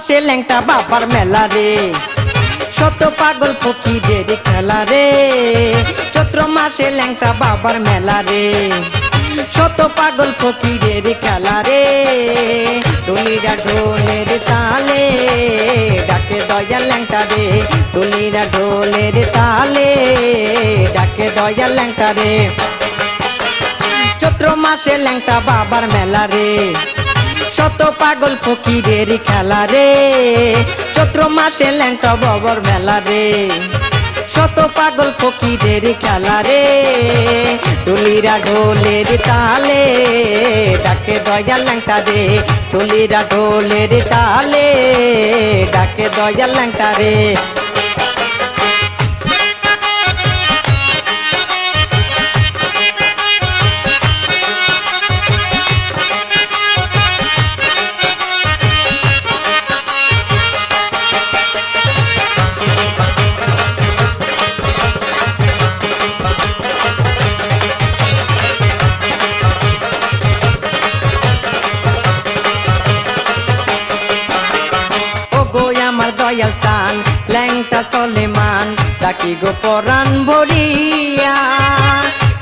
মাসে ল্যাংটা বাবার মেলা রে, শত পাগল ফকিরের খেলা রে। চৈত্র মাসে ল্যাংটা বাবার মেলা রে, শত পাগল ফকিরের খেলা রে। তুলিরা ঢোলের তালে ডাকে দয়াল ল্যাংটা রে, তুলিরা ঢোলের তালে ডাকে দয়াল ল্যাংটা রে। চৈত্র মাসে ল্যাংটা বাবার মেলা রে, শত পাগল ফকিরের খেলা রে। চৈত্র মাসে ল্যাংটা বাবার মেলা রে, শত পাগল ফকিরের খেলা রে। তুলিরা ঢোলের তালে ডাকে দয়াল ল্যাংটা রে, তুলিরা ঢোলের তালে ডাকে দয়াল ল্যাংটা রে। দয়াল চান ল্যাংটা সলেমান ডাকি গো পরাণ ভরিয়া,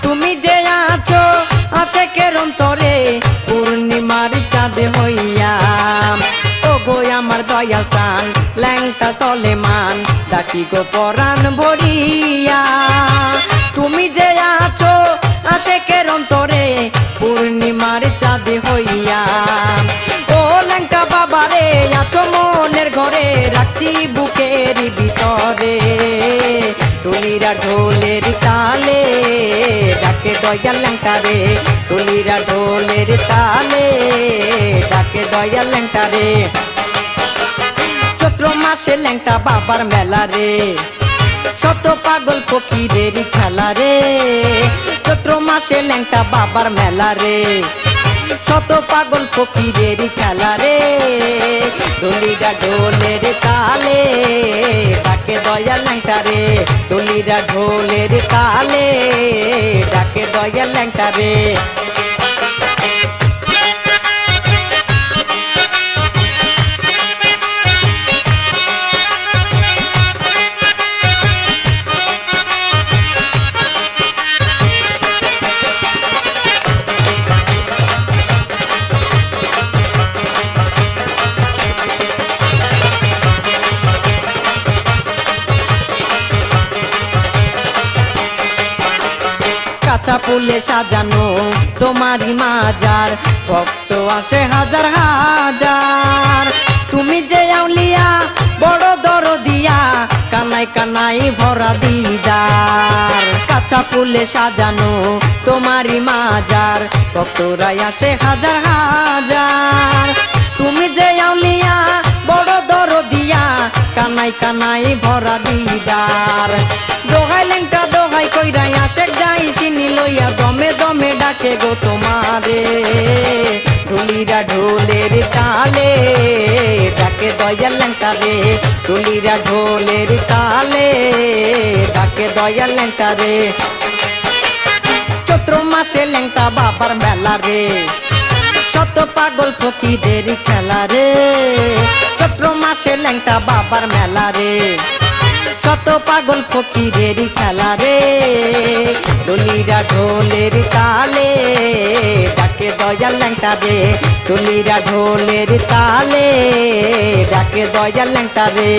তুমি যে আছো আশেকের অন্তরে পূর্ণিমার চাঁদ হইয়া। ও গো আমার দয়াল চান ল্যাংটা সলেমান ডাকি গো পরাণ ভরিয়া, তুমি যে আছো আশেকের অন্তরে পূর্ণিমার চাঁদ হইয়া। ও ল্যাংটা বাবারে আছো মনের ঘরে, রাখছি বুকের ভিতরে। তুলিরা ঢোলের তালে ডাকে দয়াল ল্যাংটা রে, তুলিরা ঢোলের তালে ডাকে দয়াল ল্যাংটা রে। চৈত্র মাসে ল্যাংটা বাবার মেলা রে, শত পাগল ফকিরের খেলা রে। চৈত্র মাসে ল্যাংটা বাবার মেলা রে, শত পাগল ফকিরের খেলা রে। তুলিরা ঢোলের তালে ডাকে দয়াল ল্যাংটা রে, তুলিরা ঢোলের তালে ডাকে দয়াল ল্যাংটা রে। কাঁচা ফুলে সাজানো তোমারই মাজার, ভক্ত আসে হাজার হাজার। তুমি যে আউলিয়া বড় দরদিয়া, কানাই কানাই ভরা দিদার। কাঁচা ফুলে সাজানো তোমারই মাজার, ভক্তরাই আসে হাজার হাজার। তুমি যে আউলিয়া বড় দরদিয়া, কানাই কানাই ভরা দিদার। দোহাই ল্যাংটা দোহাই কইরা আসে যাই চিনি লইয়া, দমে দমে ডাকে গো তোমারে। তুলিরা ঢোলের তালে ডাকে দয়াল ল্যাংটা রে, তুলিরা ঢোলের তালে ডাকে দয়াল ল্যাংটা রে। চৈত্র মাসে ল্যাংটা বাবার মেলা রে, শত পাগল ফকিরের খেলা রে। চৈত্র মাসে ল্যাংটা বাবার মেলা রে, শত পাগল ফকিরের খেলা রে। তুলিরা ঢোলের তালে ডাকে দয়াল ল্যাংটা রে, তুলিরা ঢোলের তালে ডাকে দয়াল ল্যাংটা রে।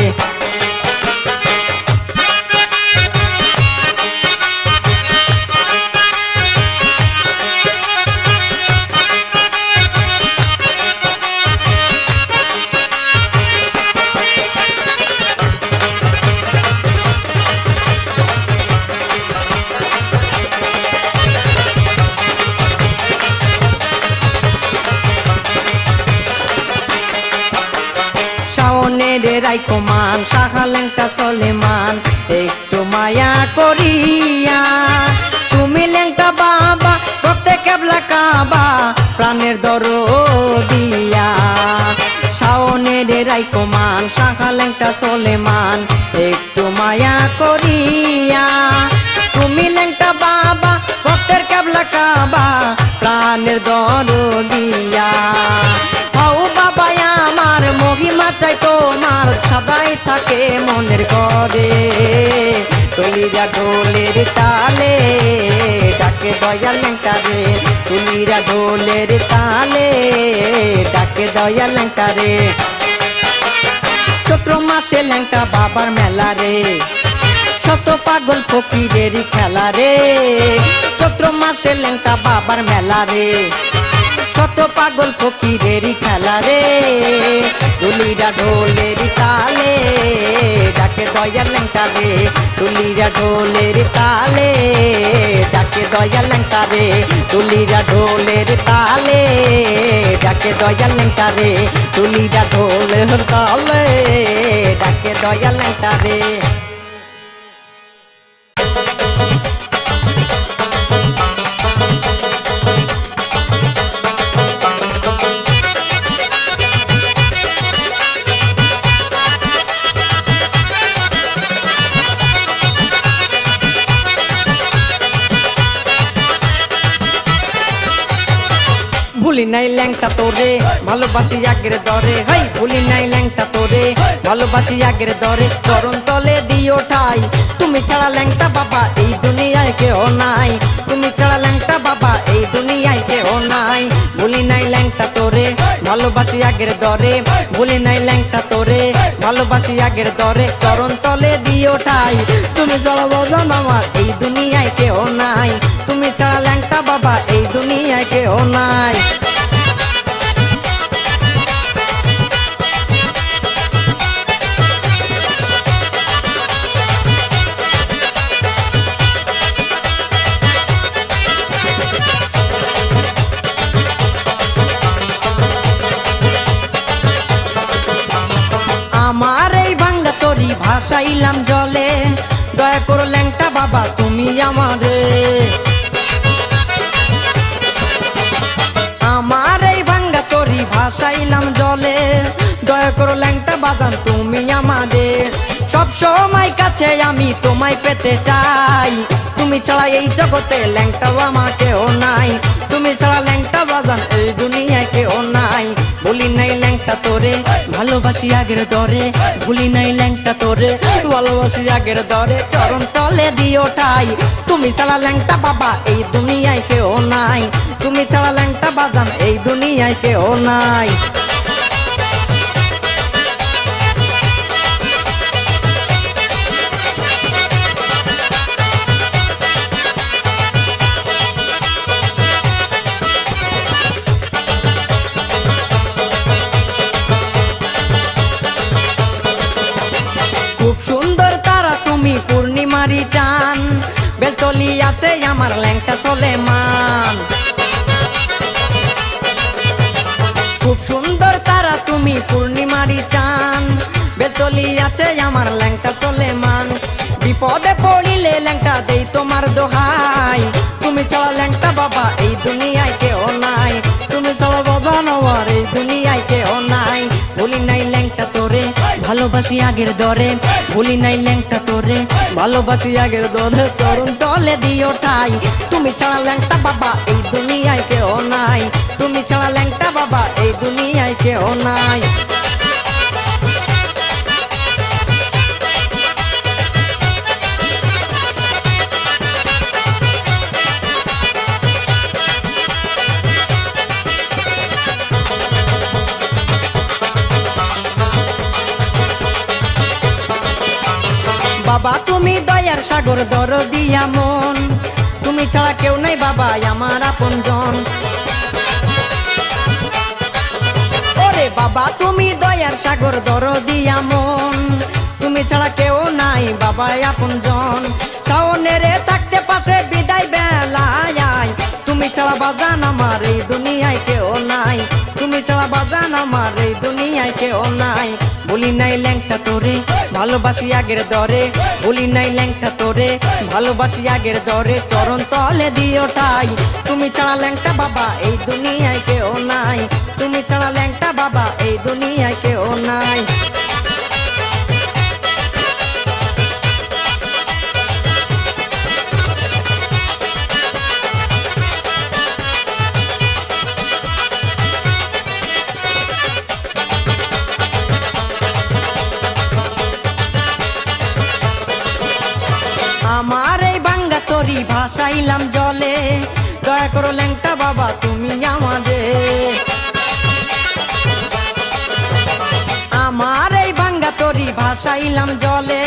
রাইকো মান সাহা ল্যাংটা সলেমান, একটু মায়া করিয়া। তুমি ল্যাংটা বাবা করতে কেবলা কাবা, প্রাণের দরদিয়া। শাওনের রাইকো মান সাহা ল্যাংটা সলেমান, একটু মায়া করিয়া। তুমি ল্যাংটা বাবা ভক্তের কেবলা কাবা, প্রাণের দরদিয়া। হাও বাবা আমার মহিমা চাইতো তোমার সদাই থাকে মনের ঘরে তুলিরা ঢোলের তালে ডাকে দয়াল ল্যাংটা রে তুলিরা ঢোলের তালে ডাকে দয়াল ল্যাংটা রে চৈত্র মাসে ল্যাংটা বাবার মেলা রে শত পাগল ফকিরেরই খেলা রে চৈত্র মাসে ল্যাংটা বাবার মেলা রে শত পাগল ফকিরেরই খেলা রে তুলিরা ঢোলের তালে ডাকে দয়াল ল্যাংটা রে তুলিরা ঢোলের তালে ডাকে দয়াল ল্যাংটা রে তুলিরা ঢোলের তালে ডাকে দয়াল ল্যাংটা রে তুলিরা ঢোলের তালে ডাকে দয়াল ল্যাংটা রে ভুলি নাই ল্যাংটা তোরে ভালোবাসি আগের দরে হাই ভুলি নাই ল্যাংটা তোরে ভালোবাসি আগের দরে চরণ তলে দিও ঠাই তুমি ছাড়া ল্যাংটা বাবা এই দুনিয়ায় কেউ নাই তুমি ছাড়া ল্যাংটা বাবা এই দুনিয়ায় কেউ নাই ভুলি নাই ল্যাংটা তোরে ভালোবাসি আগের দরে ভুলি নাই ল্যাংটা তোরে ভালোবাসি আগের দরে চরণ তলে দিও ঠাই তুমি ছাড়া বজন আমার এই দুনিয়ায় কেউ নাই তুমি ছাড়া ল্যাংটা বাবা এই দুনিয়ায় কেউ নাই আমার এই ভাঙ্গা তরি ভাসাইলাম জলে দয়া করো ল্যাংটা বাবা তুমি আমাদের আমার এই ভাঙ্গা তরি ভাসাইলাম জলে দয়া করো ল্যাংটা বাজান তুমি আমাদের সব সময় কাছে আমি তোমায় পেতে চাই তুমি ছাড়া এই জগতে ল্যাংটা আমার কেউ নাই তুমি ছাড়া ল্যাংটা বাজান এই দুনিয়ায় কেউ নাই ভুলি নাই ল্যাংটা তোরে ভালোবাসি আগের দরে ভুলি নাই ল্যাংটা তোরে ভালোবাসি আগের দরে চরণ তলে দিও ঠাই তুমি ছাড়া ল্যাংটা বাবা এই দুনিয়ায় কেউ নাই তুমি ছাড়া ল্যাংটা বাজান এই দুনিয়ায় কেউ নাই খুব সুন্দর তারা তুমি পূর্ণিমারি চান বেলতলি আছে আমার ল্যাংটা সলেমান খুব সুন্দর তারা তুমি পূর্ণিমারি চান বেলতলি আছে আমার ল্যাংটা সলেমান বিপদে পড়িলে ল্যাংটা দেই তোমার দোহাই তুমি ছাড়া ল্যাংটা বাবা এই দুনিয়ায় কেউ নাই তুমি ছাড়া বাজান আমার এই দুনিয়ায় কেউ নাই ভুলি নাই ল্যাংটা তোরে ভালোবাসি আগের দরে ভুলি নাই ল্যাংটা তোরে ভালোবাসি আগের দরে চরণ তলে দিও ঠাই তুমি ছাড়া ল্যাংটা বাবা এই দুনিয়ায় কেউ নাই তুমি ছাড়া ল্যাংটা বাবা এই দুনিয়ায় কেউ নাই বাবা তুমি দয়ার সাগর দরদিয়া মন তুমি ছাড়া কেউ নাই বাবা আমার আপনজন ওরে বাবা তুমি দয়ার সাগর দরদিয়া মন তুমি ছাড়া কেউ নাই বাবা আপনজন শাওনেরে থাকতে পাশে বিদায় বেলায় তুমি ছাড়া বাজান আমার এই দুনিয়ায় কেউ নাই তুমি ছাড়া বাজান আমার এই দুনিয়ায় কেউ নাই ভুলি নাই ল্যাংটা তোরে ভালোবাসি আগের দরে ভুলি নাই ল্যাংটা তোরে ভালোবাসি আগের দরে চরণ তলে দিও ঠাই তুমি ছাড়া ল্যাংটা বাবা এই দুনিয়ায় কেউ নাই তুমি ছাড়া ল্যাংটা বাবা এই দুনিয়ায় কেউ নাই আমার এই ভাঙ্গা তরি ভাসাইলাম জলে, দয়া করো ল্যাংটা বাবা তুমি আমাদের। আমার এই ভাঙ্গা তরি ভাসাইলাম জলে,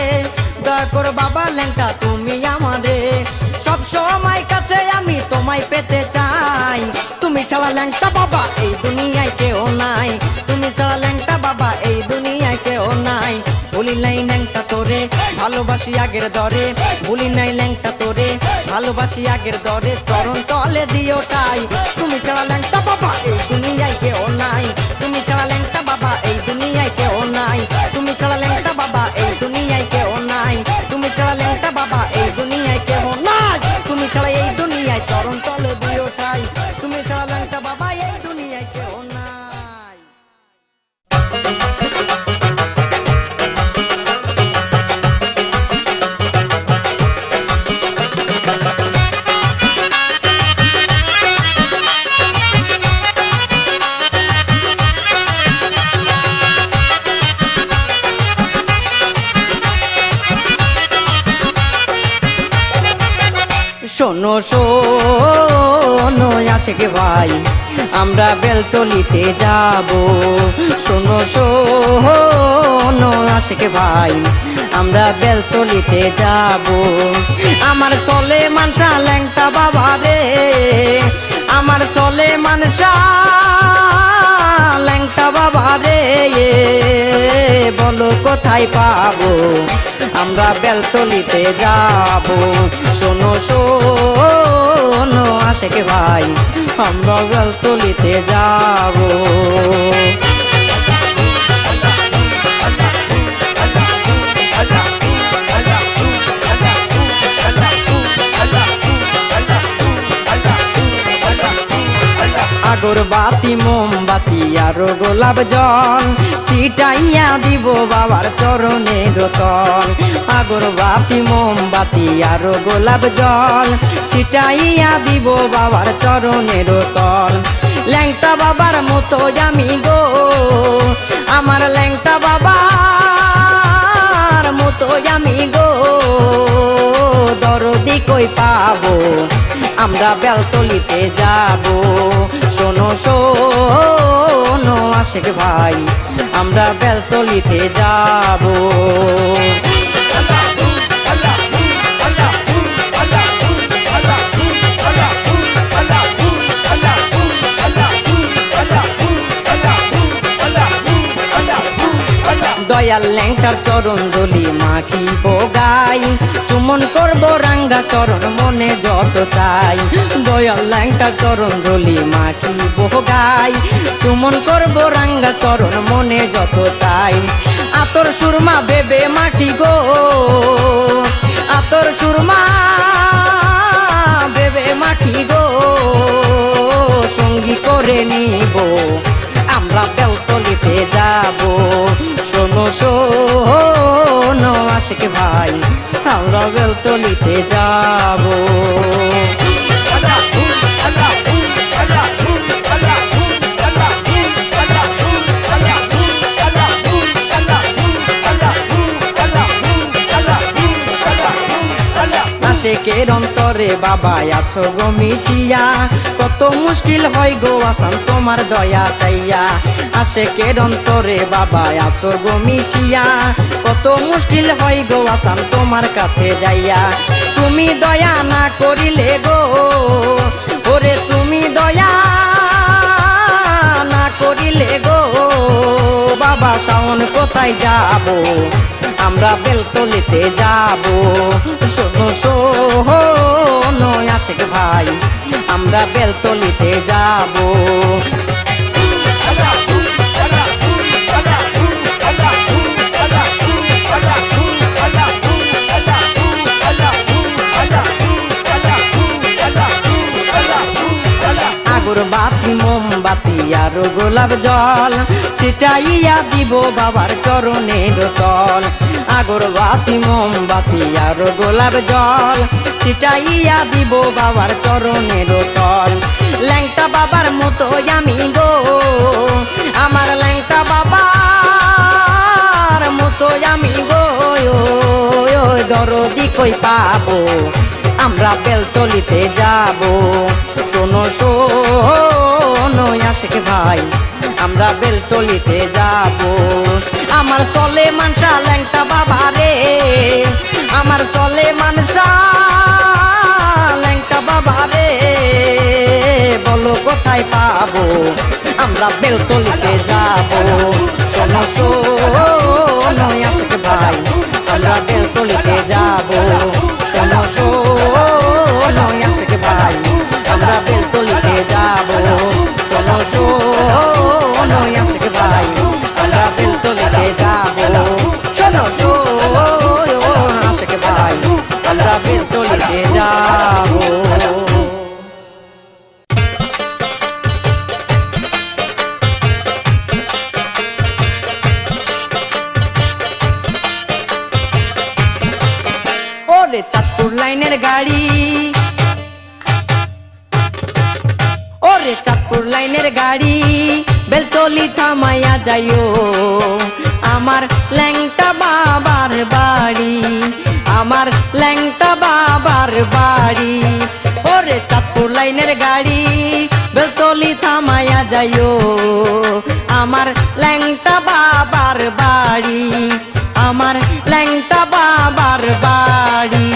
দয়া করো বাবা ল্যাংটা তুমি আমাদের। সব সময় কাছে আমি তোমায় পেতে চাই, তুমি ছাড়া ল্যাংটা বাবা এই দুনিয়ায় কেউ নাই, তুমি ছাড়া ল্যাংটা বাবা এই দুনিয়ায় কেউ নাই। ভুলি নাই ল্যাংটা তোরে ভালোবাসি আগের দরে, ভুলি নাই ল্যাংটা তোরে ভালোবাসি আগের দরে, চরণ তলে দিও তাই। তুমি ছাড়া ল্যাংটা বাবা এই দুনিয়ায় কেউ নাই, তুমি ছাড়া ল্যাংটা বাবা এই দুনিয়ায় কেউ নাই, তুমি ছাড়া ল্যাংটা বাবা এই দুনিয়ায় কেউ নাই, তুমি ছাড়া ল্যাংটা বাবা এই দুনিয়ায় কেউ নাই, তুমি ছাড়া এই দুনিয়ায় চরণ তলে দিও তাই, তুমি ছাড়া ল্যাংটা বাবা এই দুনিয়ায় কেউ নাই। শোনো শোনো আশিক ভাই আমরা বেলতলিতে যাব, শোনো শোনো আশিক ভাই আমরা বেলতলিতে যাব। আমার চলে মানসা ল্যাংটা বাবা রে, আমার চলে মানসা ল্যাংটা বাবা রে, বলো কোথায় পাবো আমরা বেলতলিতে যাব। শোনো শোনো আশিক ভাই আমরা বেলতলিতে যাব। আগরবাতি মোমবাতি আর গোলাপ জল ছিটাইয়া দিব বাবার চরণের তল, আগরবাতি মোমবাতি আর গোলাপ জল ছিটাইয়া দিব বাবার চরণের তল। ল্যাংটা বাবার মতো আমি গো, আমার ল্যাংটা বাবার মতো আমি গো, দরদি কই পাবো আমরা বেলতলিতে যাব। শোনো শোনো আশিক ভাই আমরা বেলতলিতে যাব। দয়াল ল্যাংটার চরণ ধুলি মাখিব গাই, চুমন করব রাঙ্গা চরণ মনে যত চাই। দয়াল ল্যাংটার চরণ ধুলি মাখিব গাই, চুমন করব রাঙ্গা চরণ মনে যত চাই। আতর সুরমা ভেবে মাটি গো, আতর সুরমা ভেবে মাটি গো, সঙ্গী করে নিব আমরা বেলতলিতে যাব। শোনো শোনো আশিক ভাই আমরা বেলতলিতে যাব। আশিকের অন্তরে বাবা আছো গো মিশিয়া, কত মুশকিল হয় গো আসান তোমার দয়া চাইয়া। আশিকের অন্তরে বাবা আছো গো মিশিয়া, কত মুশকিল হয় গো আসান তোমার কাছে যাইয়া। তুমি দয়া না করিলে গো ওরে, তুমি দয়া না করিলে গো বাবা শাওন কোথায় যাব আমরা বেলতলিতে যাব। শোনো শোনো আশিক ভাই আমরা বেলতলিতে যাব। আগরবাতি মোমবাতি আর গোলাপ জল ছিটাইয়া দিব বাবার চরণের তল। আগরবাতি মোমবাতি আর গোলাপ জল ছিটাইয়া দিব বাবার চরণের তল। ল্যাংটা বাবার মতো আমি গো, আমার ল্যাংটা বাবার মতো আমি গো, দরদি কই পাবো আমরা বেলতলিতে যাব শোনো শোনো আশিক ভাই আমরা বেলতলিতে যাব আমার চলে মানসা ল্যাংটা বাবা রে আমার চলে মানসা ল্যাংটা বাবা রে বলো কোথায় পাবো আমরা বেলতলিতে যাব শোনো শোনো আশিক ভাই আমরা বেলতলিতে যাব শোনো শোনো আশিক ভাই আমরা বেলতলিতে যাব শোনো শোনো আশিক ভাই আমরা বেলতলিতে যাব শোনো শোনো আশিক ভাই আমরা বেলতলিতে যাব ওরে চাঁদপুর লাইনের গাড়ি ওরে চাঁদপুর লাইনের গাড়ি বেলতলি থামাইয়া যাইও আমার ল্যাংটা বাবার বাড়ি আমার ল্যাংটা বাবার বাড়ি ওরে চাঁদপুর লাইনের গাড়ি বেলতলি থামাইয়া যাইও আমার ল্যাংটা বাবার বাড়ি আমার ল্যাংটা বাবার বাড়ি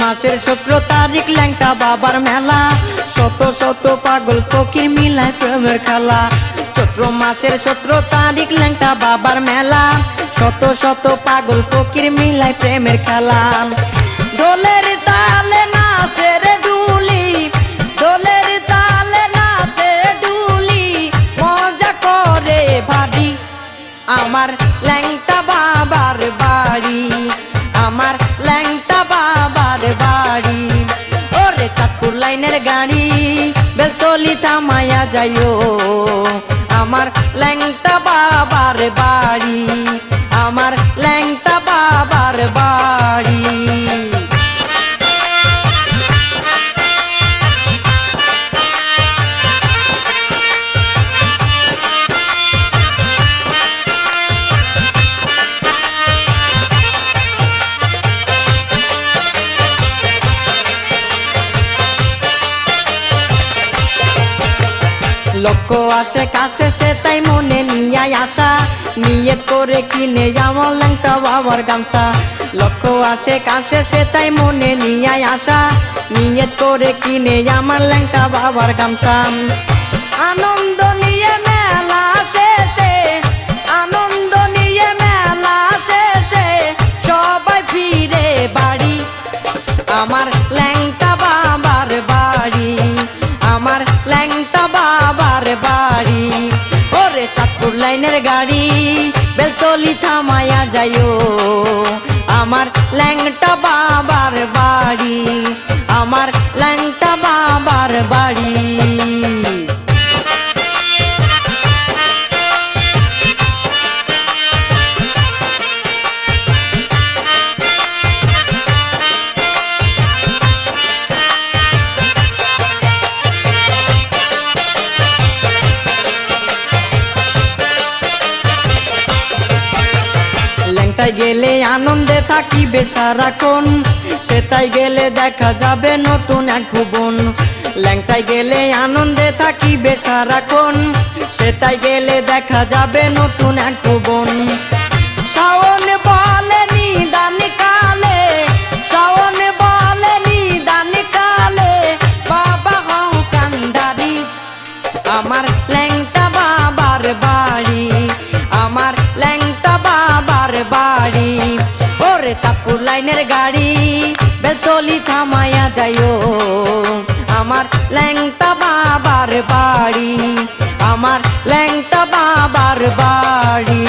মাসের 17 তারিখ ল্যাংটা বাবার মেলা শত শত পাগল ফকির মিলায় প্রেমের খেলা চৈত্র মাসের 17 তারিখ ল্যাংটা বাবার মেলা শত শত পাগল ফকির মিলায় প্রেমের খেলা দোলের তালে নাচে রে ডুলি দোলের তালে নাচে ডুলি মজা করে ভারি আমার ল্যাংটা বাবার বাড়ি আমার ল্যাংটা বাবার বাড়ি ওরে চাঁদপুর লাইনের গাড়ি বেলতলি থামাইয়া যাইও আমার ল্যাংটা বাবার বাড়ি আমার ল্যাংটা বাবার বাড়ি লক্ষ্য আসে কাছে সে তাই মনে নিয়ে আসা নিয়ত করে কিনে আমার ল্যাংটা বাবার গামছা লক্ষ্য আসে কাছে সে তাই মনে নিয়ে আসা নিয়ত করে কিনে আমার ল্যাংটা বাবার গামছা আনন্দ নিয়ে মেলা শেষে আনন্দ নিয়ে মেলা শেষে সবাই ফিরে বাড়ি আমার ল্যাংটা বাবার বাড়ি আমার ল্যাংটা বাবার বাড়ি ওরে চাঁদপুর লাইনের গাড়ি বেলতলি থামাইয়া যাইও আমার ল্যাংটা বাবার বাড়ি আমার ল্যাংটা বাবার বাড়ি সেটাই গেলে আনন্দে থাকিবে সারাক্ষণ সেটাই গেলে দেখা যাবে নতুন এক ভুবন ল্যাংটায় গেলে আনন্দে থাকিবে সারাক্ষণ সেটাই গেলে দেখা যাবে নতুন এক ভুবন শাওন বলে নিদান কালে শাওন বলে নিদান কালে বাবা হও কান্ডারি আমার ল্যাংটা বাবার বাড়ি আমার ল্যাংটা বাবার বাড়ি ওরে চাঁদপুর লাইনের গাড়ি বেলতলি থামাইয়া যাইও আমার ল্যাংটা বাবার বাড়ি আমার ল্যাংটা বাবার বাড়ি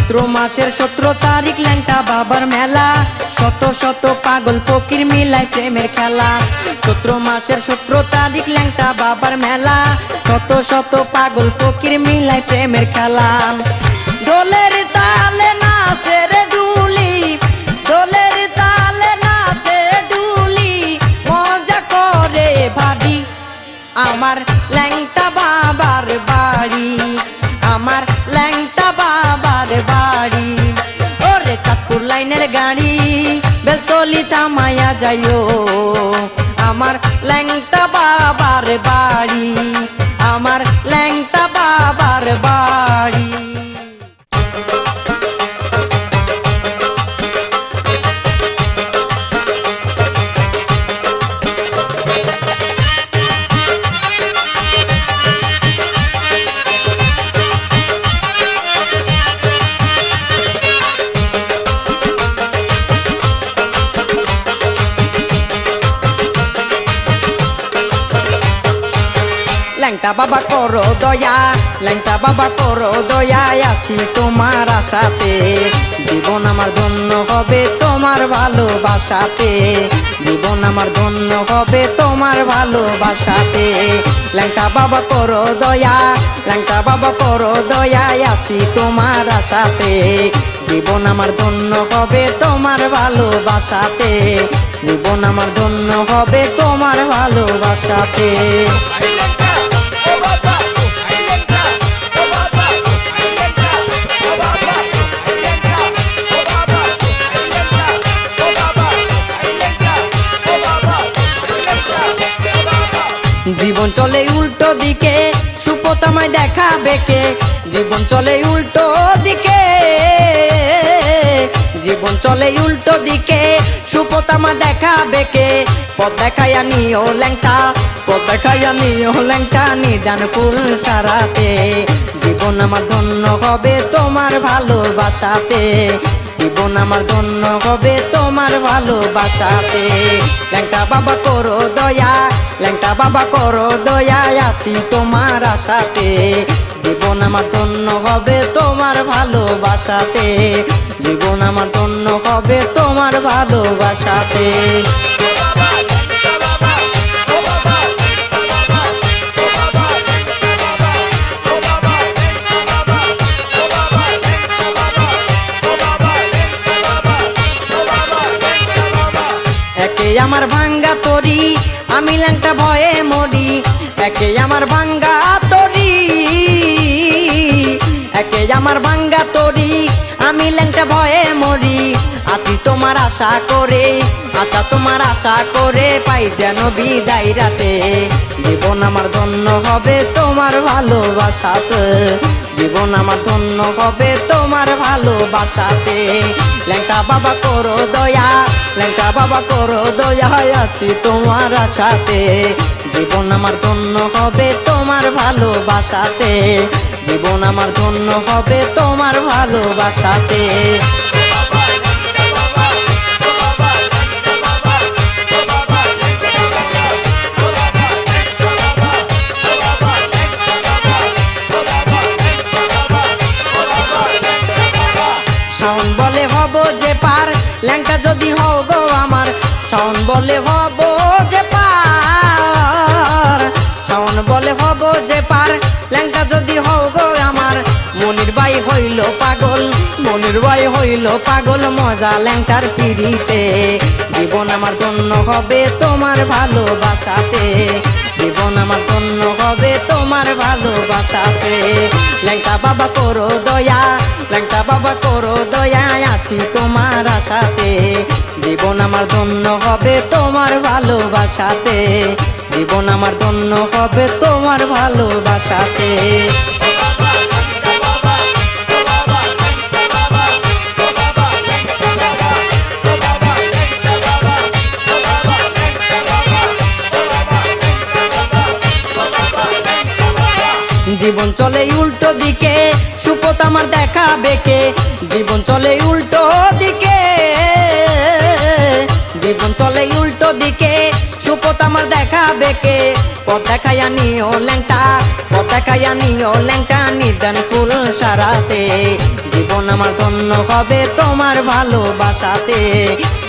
চৈত্র মাসের 17 তারিখ ল্যাংটা বাবার মেলা, শত শত পাগল ফকির মিলায় প্রেমের খেলা। চৈত্র মাসের 17 তারিখ ল্যাংটা বাবার মেলা, শত শত পাগল ফকির মিলায় প্রেমের খেলা। দোলের তালে নাচে রে ডুলি, দোলের তালে নাচে ডুলি, মজা করে ভাডি আমার ল্যাংটা বাবার বাড়ি, আমার ল্যাংটা বাবার বাড়ি। ওরে চাঁদপুর লাইনের গাড়ি বেলতলি থামাইয়া যাইও, আমার ল্যাংটা বাবার বাড়ি, আমার ল্যাংটা বাবার বাড়ি। ল্যাংটা বাবা করো দয়া, ল্যাংটা বাবা করো দয়া, আছি তোমার আশাতে, জীবন আমার ধন্য হবে তোমার ভালোবাসাতে, জীবন আমার ধন্য হবে তোমার ভালোবাসাতে। ল্যাংটা বাবা করো দয়া, ল্যাংটা বাবা করো দয়া, আছি তোমার আশাতে, জীবন আমার ধন্য হবে তোমার ভালোবাসাতে, জীবন আমার ধন্য হবে তোমার ভালোবাসাতে। জীবন চলে উল্টো দিকে সুপতামায় দেখাবে কে, জীবন চলে উল্টো দিকে, জীবন চলে উল্টো দিকে সুপতামা দেখাবে কে, পথ দেখাইয়া নিও ল্যাংটা, পথ দেখাইয়া নিও ল্যাংটা, নিদান ফুল সারাতে, জীবন আমার ধন্য হবে তোমার ভালোবাসাতে, জীবন আমার ধন্য হবে তোমার ভালোবাসাতে। ল্যাংটা বাবা করো দয়া, ল্যাংটা বাবা করো দয়া, আছি তোমার আশাতে, জীবন আমার ধন্য হবে তোমার ভালোবাসাতে, জীবন আমার ধন্য হবে তোমার ভালোবাসাতে। একে আমার ভাঙ্গা তরি আমি ল্যাংটা ভয়ে মরি, একে আমার ভাঙ্গা তরি, একে আমার ভাঙ্গা তরি আমি ল্যাংটা ভয়ে মরি, আছি তোমার আশা করে, আচ্ছা তোমার আশা করে, পাই যেন বিদায় রাতে, জীবন আমার ধন্য হবে তোমার ভালোবাসাতে, জীবন আমার ধন্য হবে তোমার ভালোবাসাতে। ল্যাংটা বাবা করো দয়া, ল্যাংটা বাবা করো দয়া, আছি তোমার আশাতে, জীবন আমার ধন্য হবে তোমার ভালোবাসাতে, জীবন আমার ধন্য হবে তোমার ভালোবাসাতে। শাওন বলে হব যে পার, ল্যাংটা যদি হও গো আমার, শাওন বলে হব যে পার, শাওন বলে হব যে পার, ল্যাংটা যদি হও গো আমার, মনির ভাই হইল পাগল, মনির ভাই হইল পাগল, মজা ল্যাংটার পিড়িতে, জীবন আমার ধন্য হবে তোমার ভালোবাসাতে, জীবন আমার ধন্য হবে তোমার ভালোবাসাতে। ল্যাংটা বাবা করো দয়া, ল্যাংটা বাবা করো দয়া, আছি তোমার আশাতে, জীবন আমার ধন্য হবে তোমার ভালোবাসাতে, জীবন আমার ধন্য হবে তোমার ভালোবাসাতে। জীবন চলে উল্টো দিকে সুপথ আমার দেখাবে কে, জীবন চলে উল্টো দিকে, জীবন চলে উল্টো দিকে সুপথ আমার দেখাবে কে পথ দেখাইয়া নিও ল্যাংটা পথ দেখাইয়া নিও ল্যাংটা নিদান ফুল সারাতে জীবন আমার ধন্য হবে তোমার ভালোবাসাতে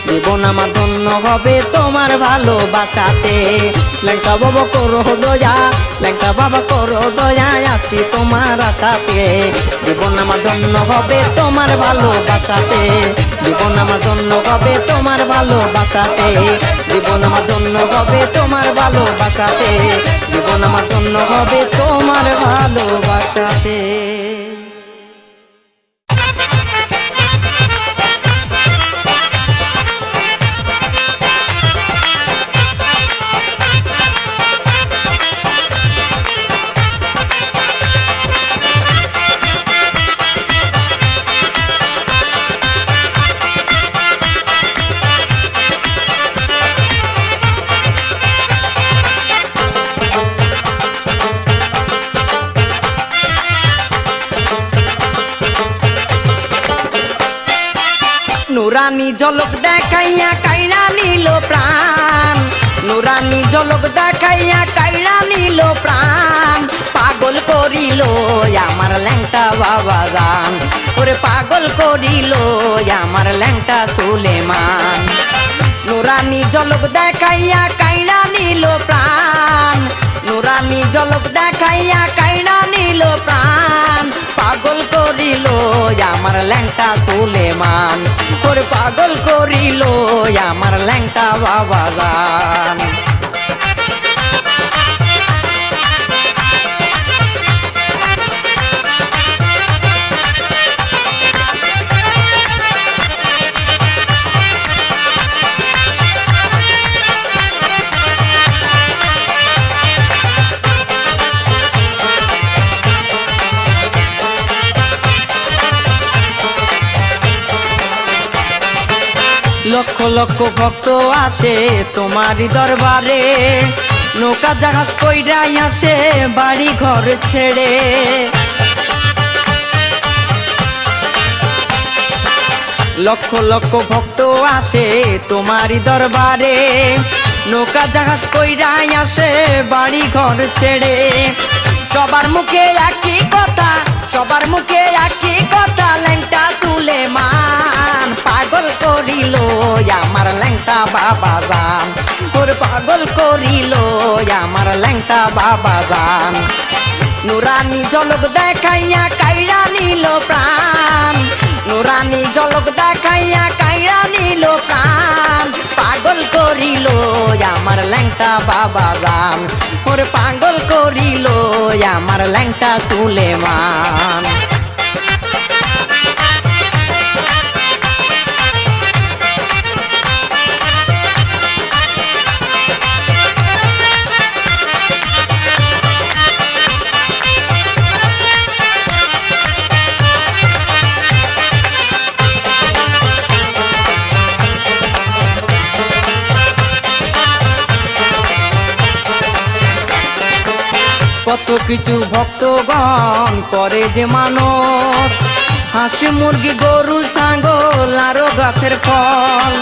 জীবন আমার ধন্য হবে তোমার ভালোবাসাতে ল্যাংটা বাবা করো দয়া ল্যাংটা বাবা করো দয়া আছি তোমার আশাতে জীবন আমার ধন্য হবে তোমার ভালোবাসাতে জীবন আমার ধন্য হবে তোমার ভালোবাসাতে জীবন আমার ধন্য হবে তোমার ভালোবাসাতে জীবন আমার ধন্য হবে তোমার ভালোবাসাতে। নুরানি ঝলক দেখাইয়া কাইরা নিল প্রাণ নুরানি ঝলক দেখাইয়া কাইরা নিল প্রাণ পাগল করিল আমার ল্যাংটা বাবা জান ওরে পাগল করিল আমার ল্যাংটা সুলেমান নুরানি ঝলক দেখাইয়া কাইরা নিল প্রাণ নুরানি ঝলক দেখাইয়া কাইরা নিল প্রাণ পাগল করিল আমার ল্যাংটা সুলেমান ওরে পাগল করিল আমার ল্যাংটা বাবা জান লক্ষ লক্ষ ভক্ত আসে তোমারই দরবারে নৌকা জাহাজ কইরাই আসে বাড়ি ঘর ছেড়ে লক্ষ লক্ষ ভক্ত আসে তোমারই দরবারে নৌকা জাহাজ কইরাই আসে বাড়ি ঘর ছেড়ে সবার মুখে একই কথা সবার মুখে একই কথা ল্যাংটা সুলেমান পাগল করিল আমার ল্যাংটা বাবা জান ওর পাগল করিল আমার ল্যাংটা বাবা জান নুরানি ঝলক দেখাইয়া কাইরা নিল প্রাণ নুরানি ঝলক দেখাইয়া কাইরা নিল প্রাণ পাগল করিল আমার ল্যাংটা বাবা জান ওর পাগল করিল আমার ল্যাংটা সুলেমান কত কিছু ভক্তগণ করে যে মানত হাঁস মুরগি গরু ছাগল আরো গাছের ফল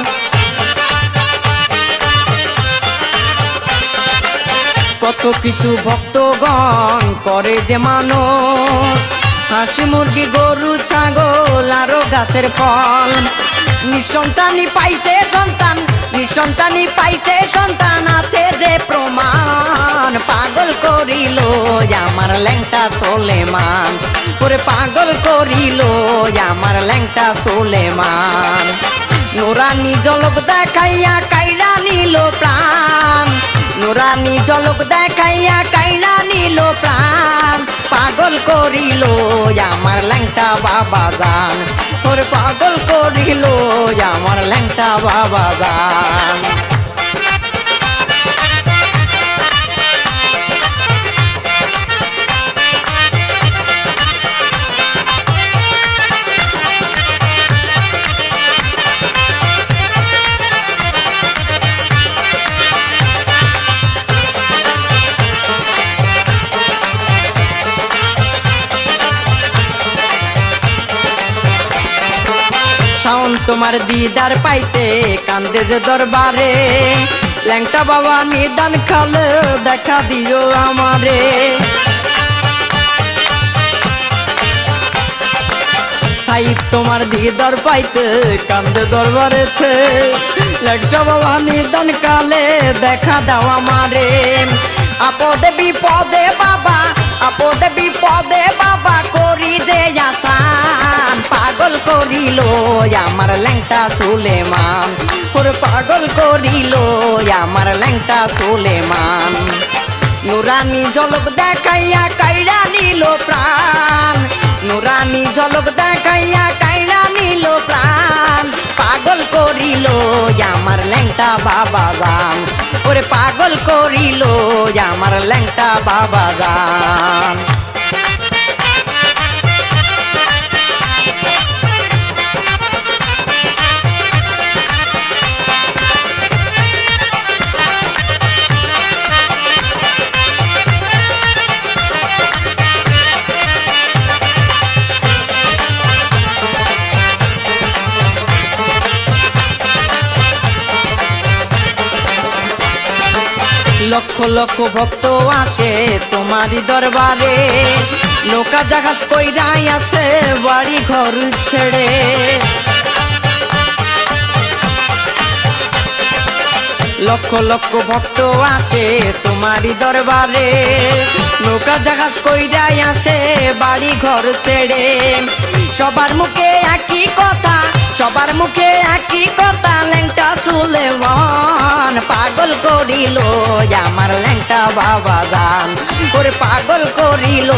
কত কিছু ভক্তগণ করে যে মানত হাঁস মুরগি গরু ছাগল আরো গাছের ফল নিঃসন্তানি পাইতে সন্তান নিঃসন্তানি পাইতে সন্তান আছে যে প্রমাণ পাগল করিল আমার ল্যাংটা সুলেমান ওরে পাগল করিল আমার ল্যাংটা সুলেমান নুরানি ঝলক দেখাইয়া কাইরা নিল প্রাণ নুরানি ঝলক দেখাইয়া কাইরা নিল প্রাণ পাগল করিল আমার ল্যাংটা বাবা জান ওরে পাগল করিল আমার ল্যাংটা বাবা জান শাওন তোমার দিদার পাইতে কান্দে যে দরবারে ল্যাংটা বাবা নিদান খালে দেখা দিও আমারে সাইদ তোমার দিদার পাইতে কান্দে দরবারেতে ল্যাংটা বাবা নিদান কালে দেখা দাও আমারে আপদে বিপদে বাবা আপদে বিপদে বাবা করি যে আসান পাগল করিল আমার ল্যাংটা সুলেমান ওরে পাগল করিল আমার ল্যাংটা সুলেমান নুরানি ঝলক দেখাইয়া কাইরা নিল প্রাণ নুরানি ঝলক দেখাইয়া কাইরা নিল প্রাণ পাগল করিল আমার ল্যাংটা বাবা জান ওরে পাগল করিল আমার ল্যাংটা বাবা জান লক্ষ লক্ষ ভক্ত আসে তোমারই দরবারে নৌকা জাহাজ কইরাই আসে বাড়ি ঘর ছেড়ে লক্ষ লক্ষ ভক্ত আসে তোমারই দরবারে নৌকা জাহাজ কইরাই আসে বাড়ি ঘর ছেড়ে সবার মুখে একই কথা সবার মুখে একই কথা ল্যাংটা সুলেমান পাগল করিল আমার ল্যাংটা বাবা জান ওরে পাগল করিল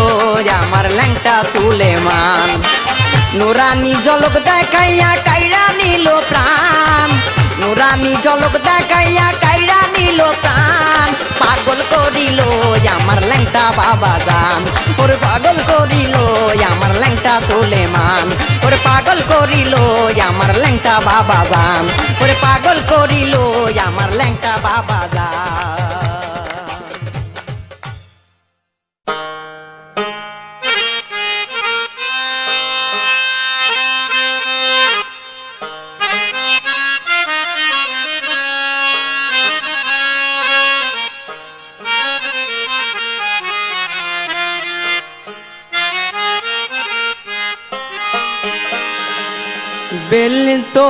আমার ল্যাংটা সুলেমান নুরানি ঝলক দেখাইয়া কাইরা নিল প্রাণ নুরানি ঝলক দেখাইয়া কাইরা নিল প্রাণ পাগল করিল আমার ল্যাংটা বাবা জান ওরে পাগল করিল আমার ল্যাংটা সুলেমান ওরে পাগল করিল আমার ল্যাংটা বাবা জান ওরে পাগল করিল আমার ল্যাংটা বাবা জান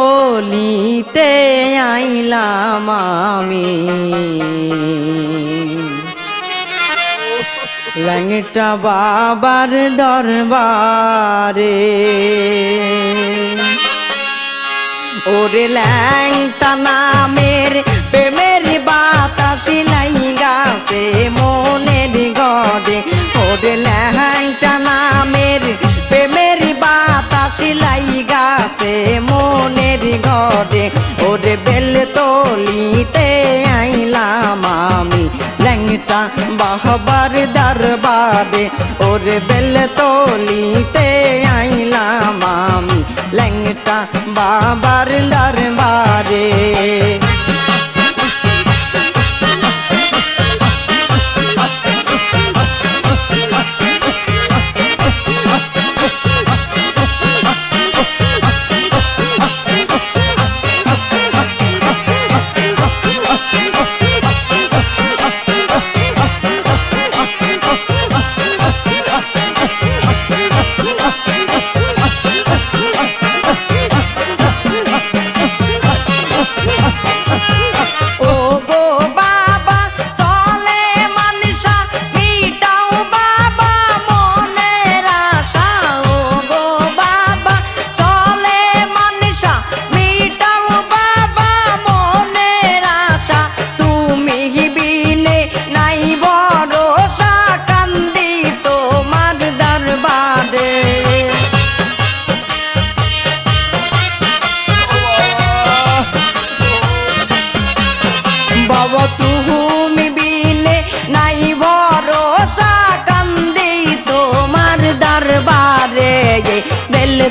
বেলতলিতে আইলাম আমি ল্যাংটা বাবার দরবারে ওরে ল্যাংটা নামের প্রেমের বাতাস লাইগাছে মনের গড়ে ওরে ল্যাংটা নামের প্রেমের বাতাস লাইগাছে মনের ঘরে ওরে বেলতলিতে আইলাম আমি ল্যাংটা বাবার দরবারে ওরে বেলতলিতে আইলাম আমি ল্যাংটা বাবার দরবারে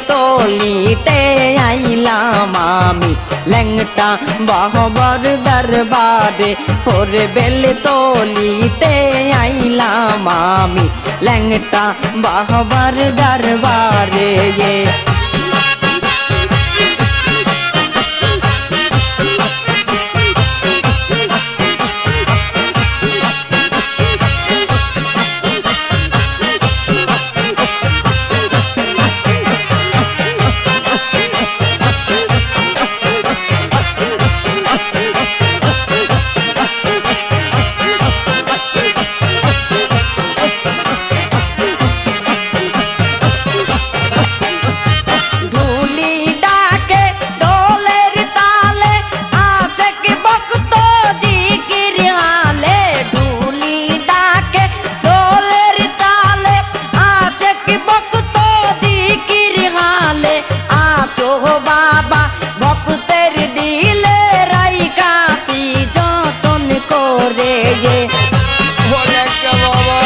তলিতে আইলাম আমি ল্যাংটা বাবার দরবারে ওরে বেল তলিতে আইলাম আমি ল্যাংটা বাবার দরবারে ল্যাংটা বাবা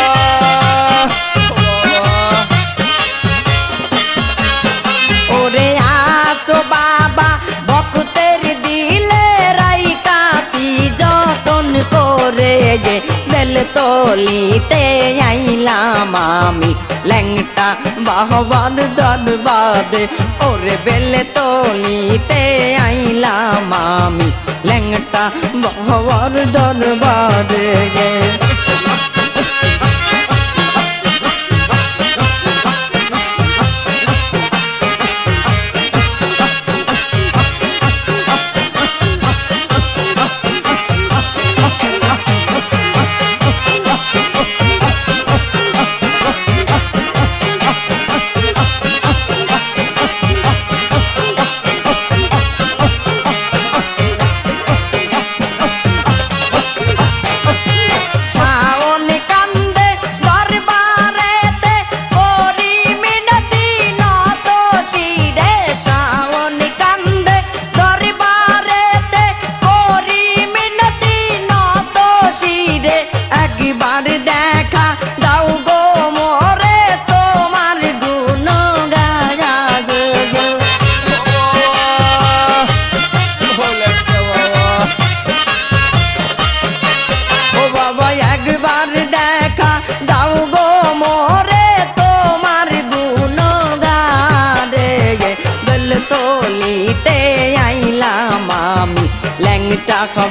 ওরে আসো বাবা ভক্তের দিলে রাইকাছি যতন করে বেল তলিতে আইলাম আমি ল্যাংটা বাবার দরবারে ওরে বেল তলিতে আইলাম আমি ল্যাংটা বাবার দরবারে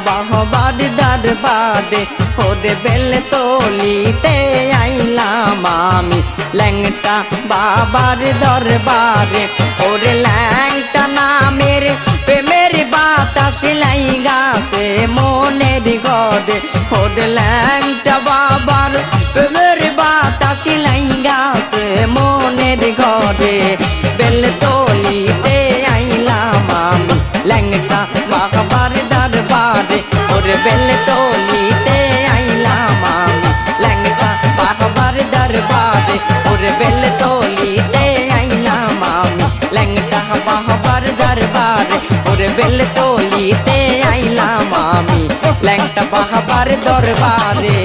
বাহবার দরবারে ওরে বেল তলিতে আইলাম আমি ল্যাংটা বাবার দরবারে ওরে ল্যাংটা নামের প্রেমের বাতাস লাইগাছে মনের ঘরে ওরে ল্যাংটা বাবার প্রেমের বাতাস লাইগাছে মনের ঘরে বেল তলিতে আইলাম আমি ল্যাংটা বাবার দরবারে ওরে বেল তলিতে আইলাম আমি ল্যাংটা বাবার দরবারে ওরে বেল তলিতে আইলাম আমি ল্যাংটা বাবার দরবারে ওরে বেল তলিতে আইলাম আমি ল্যাংটা বাবার দরবারে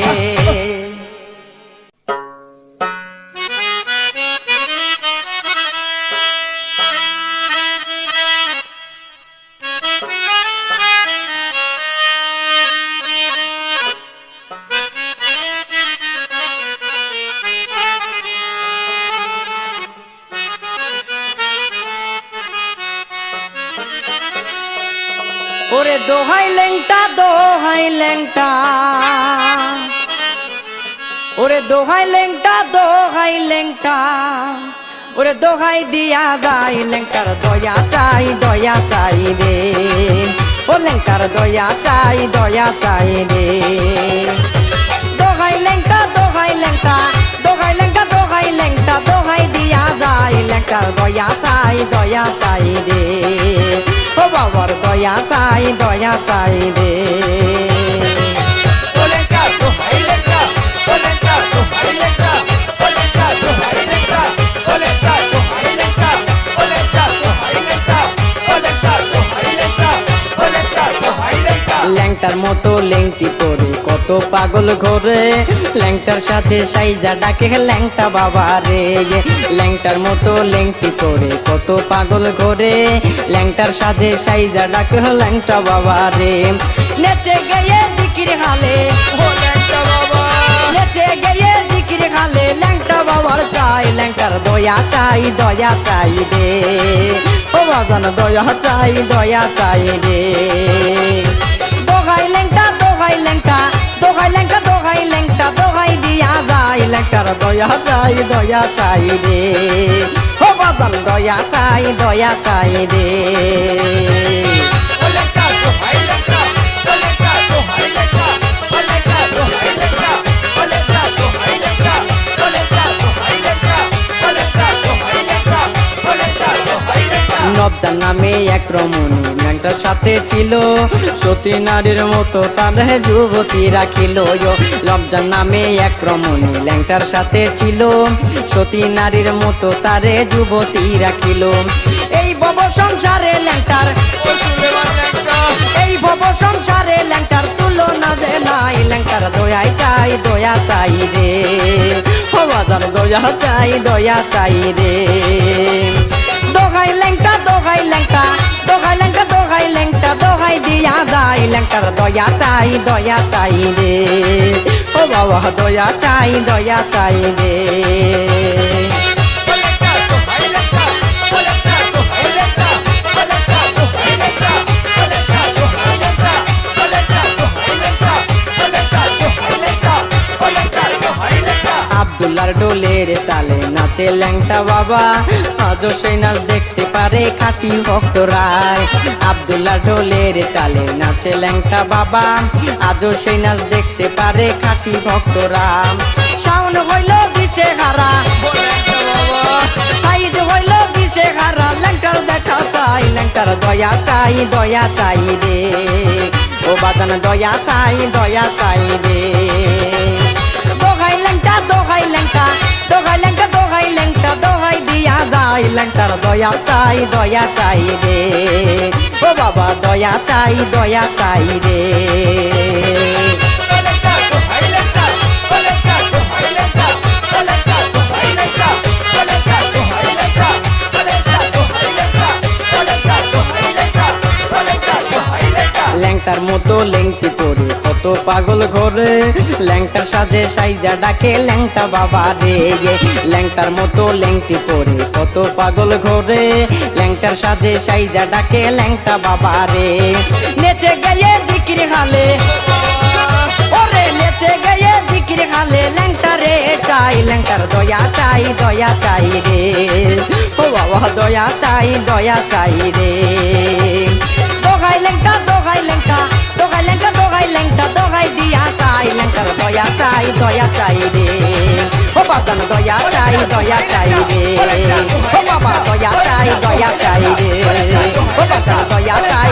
ওরে দোহাই ল্যাংটা দোহাই ল্যাংটা ওরে দোহাই ল্যাংটা দোহাই ল্যাংটা ওরে দোহাই দিয়া যাই ল্যাংটার দয়া চাই রে ও ল্যাংটার দয়া চাই রে দোহাই ল্যাংটা দোহাই ল্যাংটা দোহাই ল্যাংটা দোহাই ল্যাংটা দোহাই দিয়া যাই ল্যাংটার দয়া চাই রে ও বাবার দয়া চাই রে ল্যাংটার মতো ল্যাংটি পরে কত পাগল ঘোরে ল্যাংটার সাথে সাইজা ডাকে ল্যাংটা বাবা রে ল্যাংটার মতো ল্যাংটি পরে কত পাগল ঘোরে ল্যাংটার সাথে সাইজা ডাকে ল্যাংটা বাবা রে নেচে গিয়ে জিকির হালে নেচে গিয়ে জিকির হালে ল্যাংটা বাবার চাই ল্যাংটার দয়া চাই রে ও বাজান দয়া চাই রে দোহাই ল্যাংটা দোহাই ল্যাংটা দোহাই ল্যাংটা দোহাই ল্যাংটা দোহাই দিয়া যাই ল্যাংটার দয়া চাই রে ও বাজান দয়া চাই রে নবজান নামে এক রমণী ল্যাংটার সাথে ছিল সতী নারীর মতো তার যুবতী রাখিল নবজান নামে এক রমণী ল্যাংটার সাথে ছিল সতী নারীর মতো তারে যুবতী রাখিল এই ভব সংসারে ল্যাংটার এই ভব সংসারে ল্যাংটার তুলনা যে নাই ল্যাংটার দয়া চাই রে ও বাজার দয়া চাই রে দোহাই ল্যাংটা দোহাই ল্যাংটা দোহাই ল্যাংটা দোহাই ল্যাংটা দোহাই দিয়া যায় ল্যাংটার দয়া চাই রে ও বাবা দয়া চাই রে আব্দুল্লাহর ডোলের তালে নাচে ল্যাংটা বাবা আজও সেই নাচ দেখতে পারে খাঁটি ভক্তরায় আব্দুল্লাহর ডোলের তালে নাচে ল্যাংটা বাবা আজও সেই নাচ দেখতে পারে খাঁটি ভক্তরা শাওন হইল দিশে হারা সাইদ হইল দিশে হারা ল্যাংটার দেখা চাই ল্যাংটার দয়া চাই রে ও বাজান দয়া চাই রে দোহাই ল্যাংটা দোহাই ল্যাংটা দোহাই ল্যাংটা দোহাই ল্যাংটা দোহাই দিয়া যায় ল্যাংটার দয়া চাই রে ও বাবা দয়া চাই রে ল্যাংটার মতো লেংটি পরে কত পাগল ঘরে ল্যাংটার সাজে সাইজা ডাকে ল্যাংটা বাবা রে ল্যাংটার মতো লেংটি পরে কত পাগল ঘরে ল্যাংটার সাজে সাইজা ডাকে ল্যাংটা বাবা রে নেচে গিয়ে জিকির হালে ওরে নেচে গিয়ে জিকির হালে ল্যাংটা রে চাই ল্যাংটার দয়া চাই রে ও বাবা দয়া চাই রে দোহাই ল্যাংটা দোহাই ল্যাংটা দোহাই ল্যাংটা দোহাই ল্যাংটা দোহাই দিয়া চাই ল্যাংটার দয়া চাই রে ও বাজান দয়া চাই রে ও বাবা দয়া চাই রে ও বাজান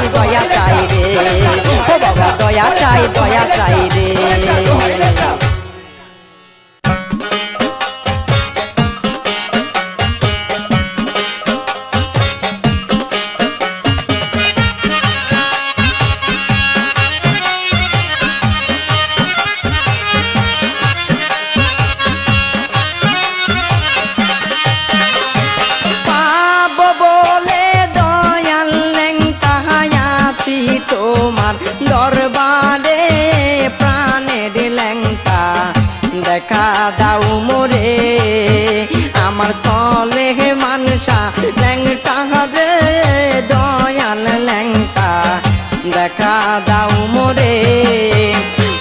দয়া চাই রে ও বাবা দয়া চাই রে দরবারে প্রাণের ল্যাংটা দেখা দাও মোরে আমার চলে মানসা ল্যাংটা রে দয়াল ল্যাংটা দেখা দাও মোরে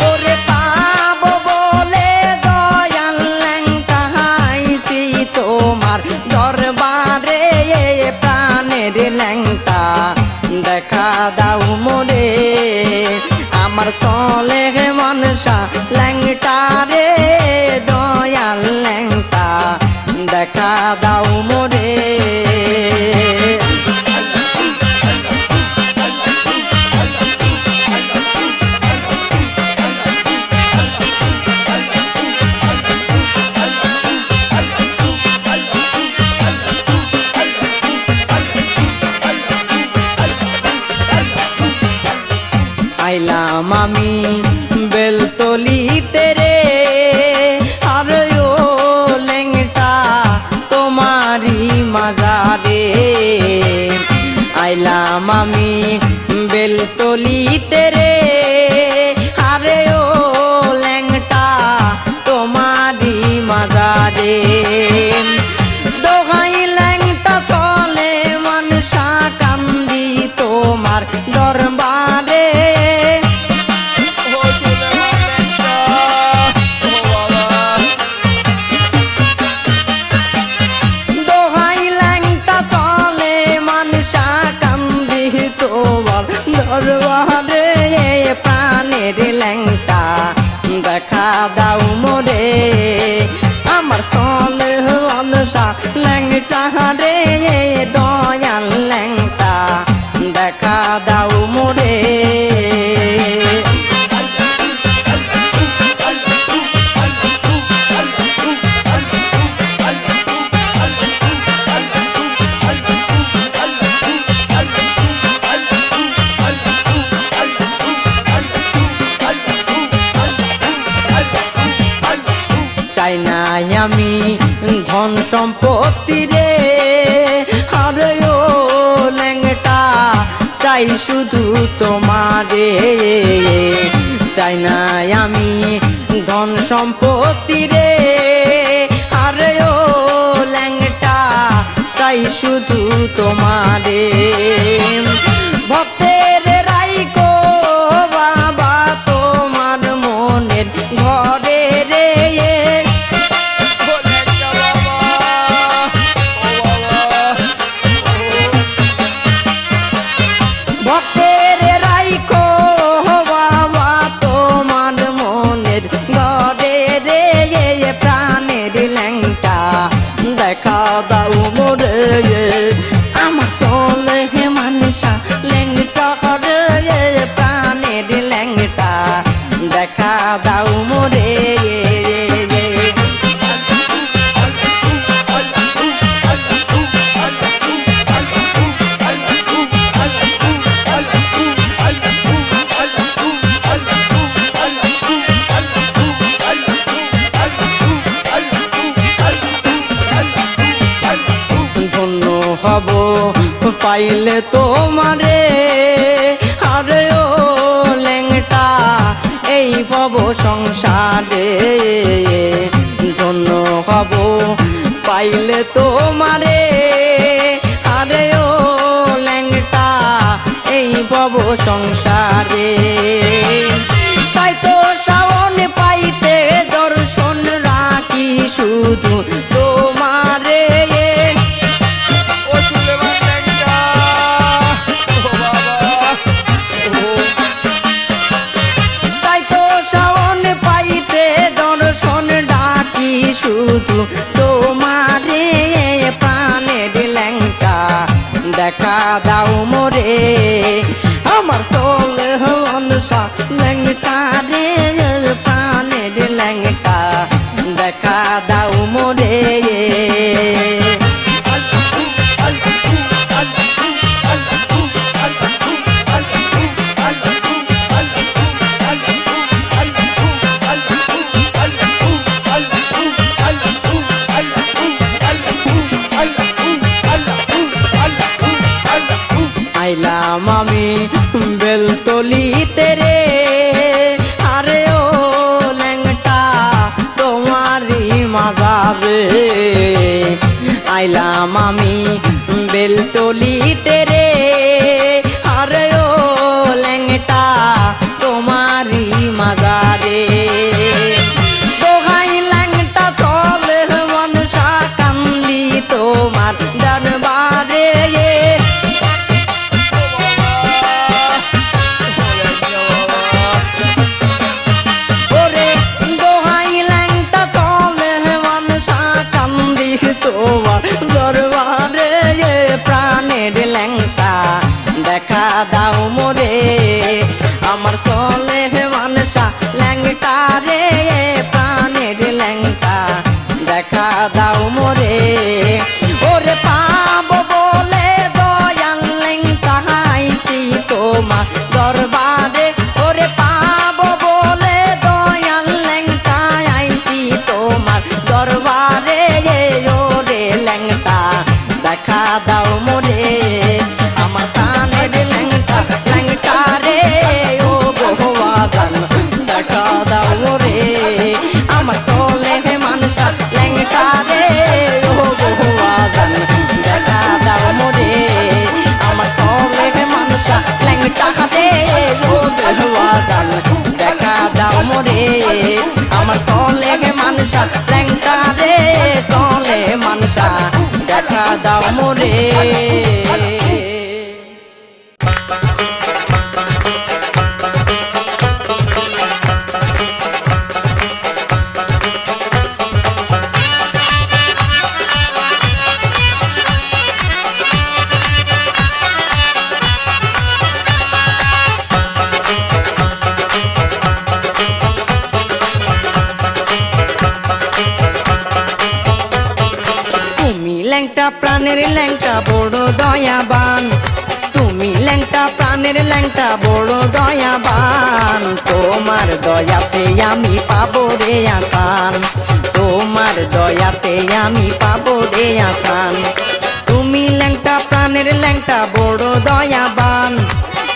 ওরে পাবো বলে দয়াল ল্যাংটা আইছি তোমার দরবারে প্রাণের ল্যাংটা দেখা দাও মোরে আমার চলে মনসা ল্যাংটা রে দয়াল ল্যাংটা দেখা দাও মোরে আইলাম আমি বেলতলিতে রে আর ও ল্যাংটা তোমারি মাজারে আইলাম আমি বেলতলিতে রে আরে ও ল্যাংটা তোমারি মাজারে দোহাই ল্যাংটা চলে মনসা কান্দি তোমার দরবারে দরবারে প্রাণের ল্যাংটা দেখা দাও মোরে আমার চলে মনসা ল্যাংটা রে দয়াল ল্যাংটা দেখা দাও মোরে আমি ধন সম্পত্তি রে, আরে ও ল্যাংটা চাই শুধু তোমারে, চাই না আমি ধন সম্পত্তি রে, আরে ও ল্যাংটা চাই শুধু তোমারে। ভক্তের রাইকো বাবা তোমার মনের ঘরে রে, ভক্তের রাইকো বাবা তোমার মনের ঘরে রে, প্রাণের ল্যাংটা দেখা দাও মোরে, আমার সোলে মানসা ল্যাংটা রে, প্রাণের ল্যাংটা দেখা দাও মোরে। ধন্য হব পাইলে তোমারে, আরে ও ল্যাংটা এই ভব সংসারে, ধন্য হব পাইলে তোমারে, আরে ও ল্যাংটা এই ভব সংসারে। তাই তো শ্রাবণ পাইতে দর্শন রাখি শুধু তোমারে, শুধু তোমারে, প্রাণের ল্যাংটা দেখা দাও মোরে, আমার সোলে মনসা ল্যাংটা রে, প্রাণের ল্যাংটা দেখা দাও মোরে। আইলাম আমি বেলতলিতে রে, আরে ও ল্যাংটা তোমারই মাজারে, আইলাম আমি বেলতলিতে রে, আরে ও ল্যাংটা তোমারই মাজারে। দোহাই ল্যাংটা চলে মনসা কান্দি তোমার দরবারে, তোমার দরবারে, প্রাণের ল্যাংটা দেখা দাও মোরে, আমার সোলে মানসা ল্যাংটা রে, প্রাণের ল্যাংটা দেখা দাও মোরে। ওরে পাবো বলে দয়াল ল্যাংটা আইছি তোমার দরবারে, ওরে পাবো বলে দয়াল ল্যাংটা আইছি তোমার দরবারে, ওরে ল্যাংটা দেখা দাও মোরে, আমার প্রাণের ল্যাংটা ল্যাংটা রে, ও ভগবান দেখা দাও মোরে, আমার সোলে মানসা ল্যাংটা রে, ও ভগবান দেখা দাও মোরে, আমার সোলে মানসা ল্যাংটা রে, ও ভগবান দেখা দাও মোরে, আমার সোলে মানসা ল্যাংটা রে, সোলে মানসা দেখা দাও মোরে। ল্যাংটা প্রাণের ল্যাংটা বড় দয়াবান, তুমি ল্যাংটা প্রাণের ল্যাংটা বড় দয়াবান, তোমার দয়াতে আমি পাবো রে আসান, তোমার দয়াতে আমি পাবো রে আসান। তুমি ল্যাংটা প্রাণের ল্যাংটা বড় দয়াবান,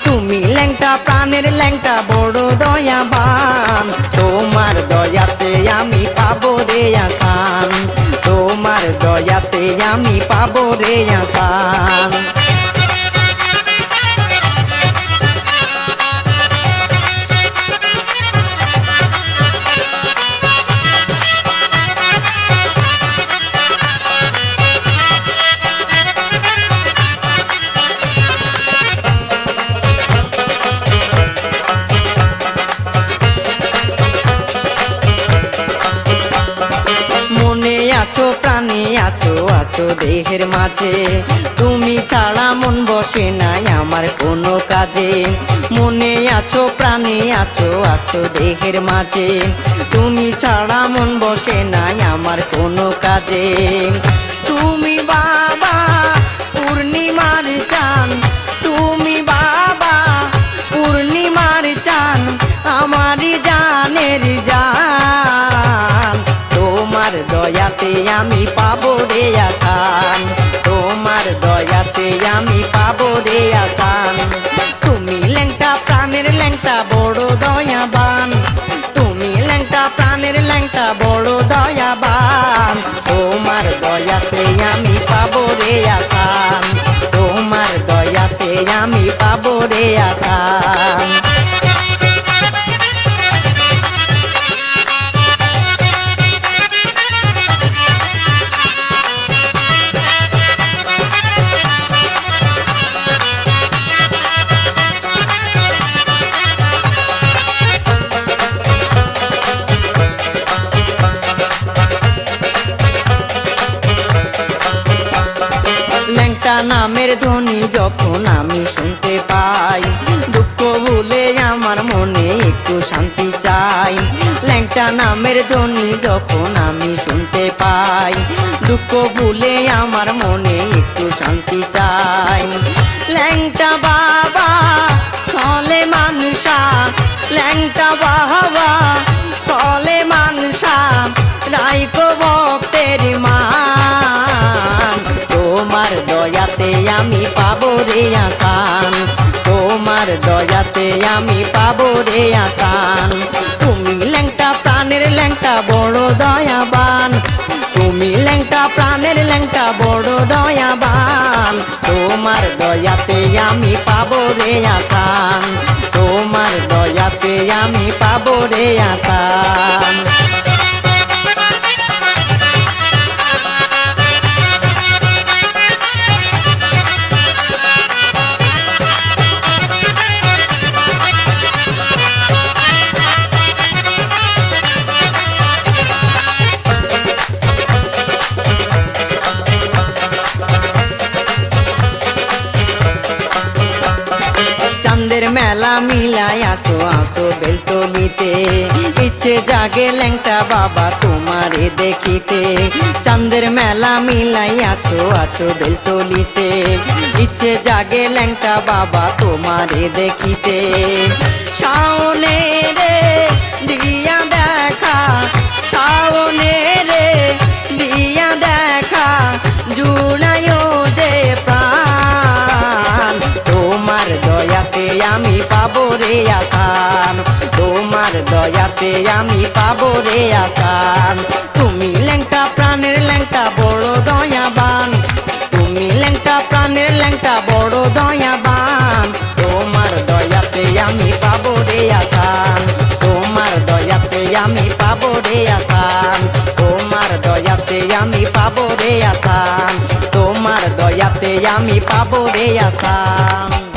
তুমি ল্যাংটা প্রাণের ল্যাংটা বড় দয়াবান। তোমার দয়াতে আমি পাবো রে আসান, তোমার দয়াতে আমি পাবো রে আসান। আছো প্রাণে আছো আছো দেহের মাঝে, তুমি ছাড়া মন বসে নাই আমার কোনো কাজে। মনে আছো প্রাণে আছো আছো দেহের মাঝে, তুমি ছাড়া মন বসে নাই আমার কোনো কাজে। তুমি বাবা পূর্ণিমার চান, তুমি বাবা পূর্ণিমার চান, আমারই জানের জান। তোমার দয়াতে আমি পাবো রে আসান, তোমার দয়াতে আমি পাবো রে আসান। তুমি ল্যাংটা প্রাণের ল্যাংটা বড় দয়াবান, তুমি ল্যাংটা প্রাণের ল্যাংটা বড় দয়াবান। তোমার দয়াতে আমি পাবো রে আসান, তোমার দয়াতে আমি পাবো রে আসান। ল্যাংটা নামের ধ্বনি যখন আমি শুনতে পাই, দুঃখ ভুলে আমার মনে একটু শান্তি চাই। ল্যাংটা নামের ধ্বনি যখন আমি শুনতে পাই, দুঃখ ভুলে আমার মনে একটু শান্তি চাই। ল্যাংটা বাবা চলে মানুষা, ল্যাংটা বাবা চলে মানুষা, রাইকো ভক্তের মান। তোমার দয়াতে আমি পাবো রে আসান, তোমার দয়াতে আমি পাবো রে আসান। তুমি ল্যাংটা প্রাণের ল্যাংটা বড় দয়াবান, তুমি ল্যাংটা প্রাণের ল্যাংটা বড় দয়াবান। তোমার দয়াতে আমি পাবো রে আসান, তোমার দয়াতে আমি পাবো রে আসান। চাঁদের মেলা মিলাই আসো আসো বেলতলিতে, ইচ্ছে জাগে ল্যাংটা বাবা তোমারে দেখিতে। চাঁদের মেলা মিলাই আছো আছো বেলতলিতে, ইচ্ছে জাগে ল্যাংটা বাবা তোমারে দেখিতে। শাওনে রে দিয়া দেখা, শাওনে রে দিয়া দেখা, জুড়াইও যে প্রাণ। তোমার দয়াতে আমি পাবো রে আসান, তোমার দয়াতে আমি পাবো রে আসান। তুমি ল্যাংটা প্রাণের ল্যাংটা বড় দয়াবান, তুমি ল্যাংটা প্রাণের ল্যাংটা বড় দয়াবান। তোমার দয়াতে আমি পাবো রে আসান, তোমার দয়াতে আমি পাবো রে আসান, তোমার দয়াতে আমি পাবো রে আসান, তোমার দয়াতে আমি পাবো রে আসান।